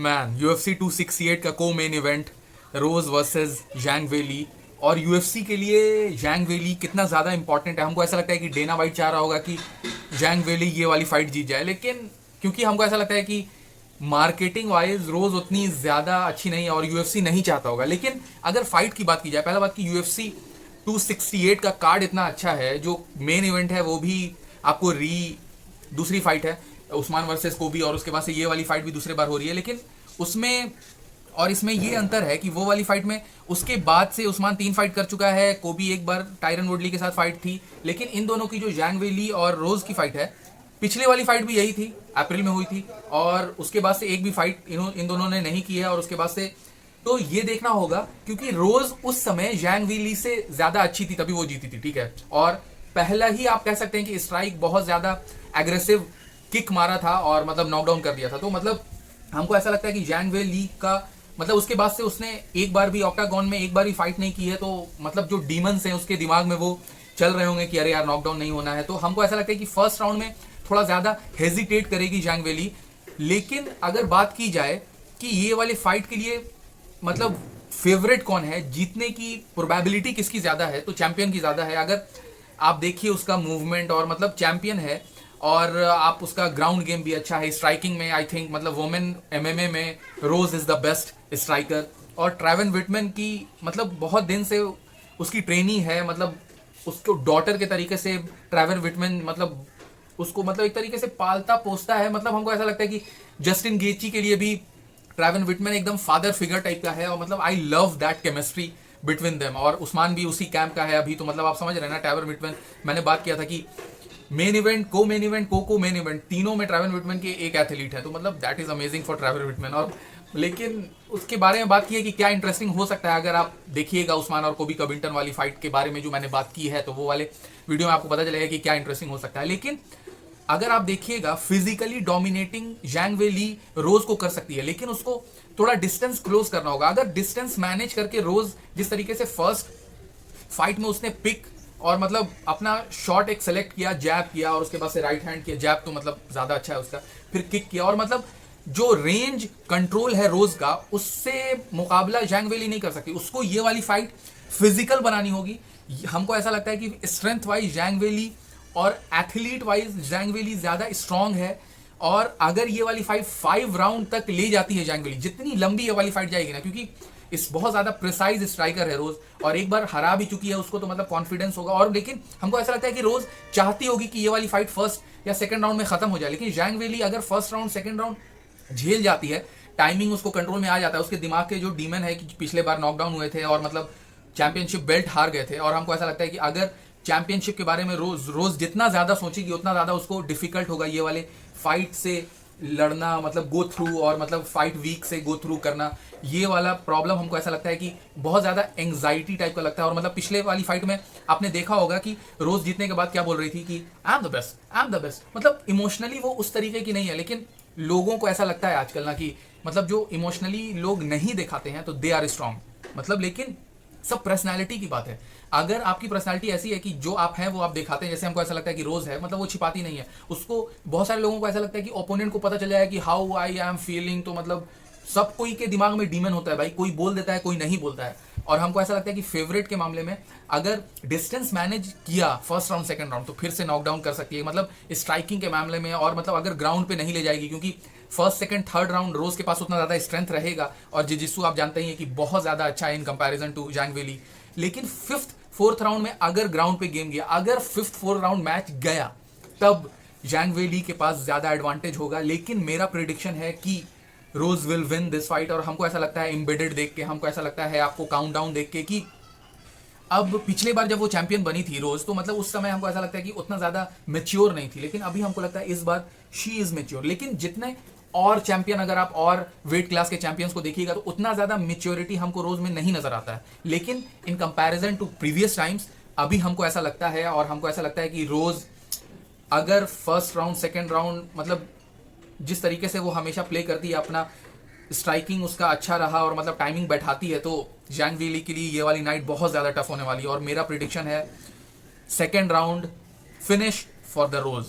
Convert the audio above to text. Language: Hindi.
मैन UFC 268 का को मेन इवेंट रोज वर्सेस जैंग वेली। और UFC के लिए जैंग वेली कितना ज़्यादा इंपॉर्टेंट है, हमको ऐसा लगता है कि डेना वाइट चाह रहा होगा कि जैंग वेली ये वाली फाइट जीत जाए, लेकिन क्योंकि हमको ऐसा लगता है कि मार्केटिंग वाइज रोज उतनी ज़्यादा अच्छी नहीं है और UFC नहीं चाहता होगा। लेकिन अगर फाइट की बात की जाए, पहला बात की UFC 268 का कार्ड इतना अच्छा है, जो मेन इवेंट है वो भी आपको दूसरी फाइट है उस्मान वर्सेस कोबी, और उसके बाद से ये वाली फाइट भी दूसरे बार हो रही है। लेकिन उसमें और इसमें ये अंतर है कि वो वाली फाइट में उसके बाद से उस्मान 3 फाइट कर चुका है, कोबी एक बार टायरन वुडली के साथ फाइट थी। लेकिन इन दोनों की जो जैंग वेली और रोज की फाइट है, पिछली वाली फाइट भी यही थी, अप्रैल में हुई थी, और उसके बाद से एक भी फाइट इन दोनों ने नहीं की है। और उसके बाद से तो ये देखना होगा, क्योंकि रोज उस समय जैंग वेली से ज्यादा अच्छी थी, तभी वो जीती थी, ठीक है। और पहला ही आप कह सकते हैं कि स्ट्राइक बहुत ज्यादा एग्रेसिव किक मारा था और मतलब नॉकडाउन कर दिया था। तो मतलब हमको ऐसा लगता है कि जैंग वेली का मतलब उसके बाद से उसने एक बार भी ऑक्टागन में एक बार भी फाइट नहीं की है, तो मतलब जो डीमंस हैं उसके दिमाग में वो चल रहे होंगे कि अरे यार नॉकडाउन नहीं होना है। तो हमको ऐसा लगता है कि फर्स्ट राउंड में थोड़ा ज्यादा हेजिटेट करेगी जैंग वेली। लेकिन अगर बात की जाए कि ये वाली फाइट के लिए मतलब फेवरेट कौन है, जीतने की प्रोबेबिलिटी किसकी ज्यादा है, तो चैंपियन की ज्यादा है। अगर आप देखिए उसका मूवमेंट और मतलब चैंपियन है, और आप उसका ग्राउंड गेम भी अच्छा है, स्ट्राइकिंग में आई थिंक मतलब वुमेन MMA में रोज इज द बेस्ट स्ट्राइकर। और ट्रेवन विटमैन की मतलब बहुत दिन से उसकी ट्रेनी है, मतलब उसको डॉटर के तरीके से ट्रेवन विटमैन मतलब उसको मतलब एक तरीके से पालता पोसता है। मतलब हमको ऐसा लगता है कि जस्टिन गेची के लिए भी ट्रेवन विटमैन एकदम फादर फिगर टाइप का है, और मतलब I love that chemistry between them. और उस्मान भी उसी कैंप का है अभी, तो मतलब आप समझ रहे हैं ना, ट्रेवन विटमैन मैंने बात किया था कि मेन इवेंट, को मेन इवेंट, को मेन इवेंट, तीनों में ट्रेवन विटमैन के एक एथलीट है, तो मतलब that is amazing for Trayvon Whitman. और लेकिन उसके बारे में बात की है कि क्या इंटरेस्टिंग हो सकता है, अगर आप देखिएगा उस्मान और कोबी कविंटन वाली फाइट के बारे में जो मैंने बात की है, तो वो वाले वीडियो में आपको पता चलेगा कि क्या इंटरेस्टिंग हो सकता है। लेकिन अगर आप देखिएगा फिजिकली डोमिनेटिंग जैंग वेली रोज को कर सकती है, लेकिन उसको थोड़ा डिस्टेंस क्लोज करना होगा। अगर डिस्टेंस मैनेज करके रोज जिस तरीके से फर्स्ट फाइट में उसने पिक और मतलब अपना शॉट एक सेलेक्ट किया, जैब किया, और उसके बाद से राइट हैंड किया, जैब तो मतलब ज्यादा अच्छा है उसका, फिर किक किया, और मतलब जो रेंज कंट्रोल है रोज का, उससे मुकाबला जैंग वेली नहीं कर सकती। उसको ये वाली फाइट फिजिकल बनानी होगी। हमको ऐसा लगता है कि स्ट्रेंथ वाइज जैंग वेली और एथलीट वाइज जैंग वेली ज्यादा स्ट्रांग है। और अगर ये वाली फाइट 5 राउंड तक ले जाती है जैंग वेली, जितनी लंबी ये वाली फाइट जाएगी ना, क्योंकि इस बहुत ज्यादा प्रिसाइज स्ट्राइकर है रोज, और एक बार हरा भी चुकी है उसको, तो मतलब कॉन्फिडेंस होगा। और लेकिन हमको ऐसा लगता है कि रोज चाहती होगी कि ये वाली फाइट फर्स्ट या सेकंड राउंड में खत्म हो जाए। लेकिन जैंग वेली अगर फर्स्ट राउंड सेकंड राउंड झेल जाती है, टाइमिंग उसको कंट्रोल में आ जाता है, उसके दिमाग के जो डीमन है कि पिछले बार नॉकडाउन हुए थे और मतलब चैंपियनशिप बेल्ट हार गए थे, और हमको ऐसा लगता है कि अगर चैंपियनशिप के बारे में रोज जितना ज्यादा सोचेगी उतना ज्यादा उसको डिफिकल्ट होगा ये वाले फाइट से लड़ना, मतलब गो थ्रू, और मतलब फाइट वीक से गो थ्रू करना। ये वाला प्रॉब्लम हमको ऐसा लगता है कि बहुत ज्यादा एंग्जाइटी टाइप का लगता है। और मतलब पिछले वाली फाइट में आपने देखा होगा कि रोज जीतने के बाद क्या बोल रही थी कि I am the best, I am the best. मतलब इमोशनली वो उस तरीके की नहीं है, लेकिन लोगों को ऐसा लगता है आजकल ना कि मतलब जो इमोशनली लोग नहीं दिखाते हैं तो दे आर स्ट्रांग। मतलब लेकिन सब पर्सनालिटी की बात है। अगर आपकी पर्सनालिटी ऐसी है कि जो आप हैं वो आप दिखाते हैं, जैसे हमको ऐसा लगता है कि रोज है, मतलब वो छिपाती नहीं है उसको। बहुत सारे लोगों को ऐसा लगता है कि ओपोनेंट को पता चल जाए कि हाउ आई एम फीलिंग, तो मतलब सब कोई के दिमाग में डीमन होता है भाई, कोई बोल देता है कोई नहीं बोलता है। और हमको ऐसा लगता है कि फेवरेट के मामले में अगर डिस्टेंस मैनेज किया फर्स्ट राउंड सेकंड राउंड, तो फिर से नॉकडाउन कर सकती है, मतलब स्ट्राइकिंग के मामले में। और मतलब अगर ग्राउंड पे नहीं ले जाएगी, क्योंकि फर्स्ट सेकंड थर्ड राउंड रोज के पास उतना ज्यादा स्ट्रेंथ रहेगा, और जिजिसु आप जानते ही हैं कि बहुत ज्यादा अच्छा है इन कंपैरिजन टू जैंग वेली। लेकिन फिफ्थ फोर्थ राउंड में अगर ग्राउंड पे गेम गया, अगर फिफ्थ फोर्थ राउंड मैच गया, तब जैंग वेली के पास ज्यादा एडवांटेज होगा। लेकिन मेरा प्रिडिक्शन है कि रोज विल विन दिस फाइट। और हमको ऐसा लगता है एम्बेडेड देख के, हमको ऐसा लगता है आपको काउंटडाउन देख के, कि अब पिछले बार जब वो चैंपियन बनी थी रोज, तो मतलब उस समय हमको ऐसा लगता है कि उतना ज्यादा मेच्योर नहीं थी, लेकिन अभी हमको लगता है इस बार शी इज मेच्योर। लेकिन जितने और चैंपियन, अगर आप और वेट क्लास के चैंपियंस को देखिएगा, तो उतना ज्यादा मेच्योरिटी हमको रोज में नहीं नजर आता है। लेकिन in comparison to previous times अभी हमको ऐसा लगता है, और हमको ऐसा लगता है कि रोज अगर फर्स्ट राउंड सेकेंड राउंड मतलब जिस तरीके से वो हमेशा प्ले करती है, अपना स्ट्राइकिंग उसका अच्छा रहा और मतलब टाइमिंग बैठाती है, तो जैंग वेली के लिए ये वाली नाइट बहुत ज्यादा टफ होने वाली है। और मेरा प्रिडिक्शन है second round finish for the rose.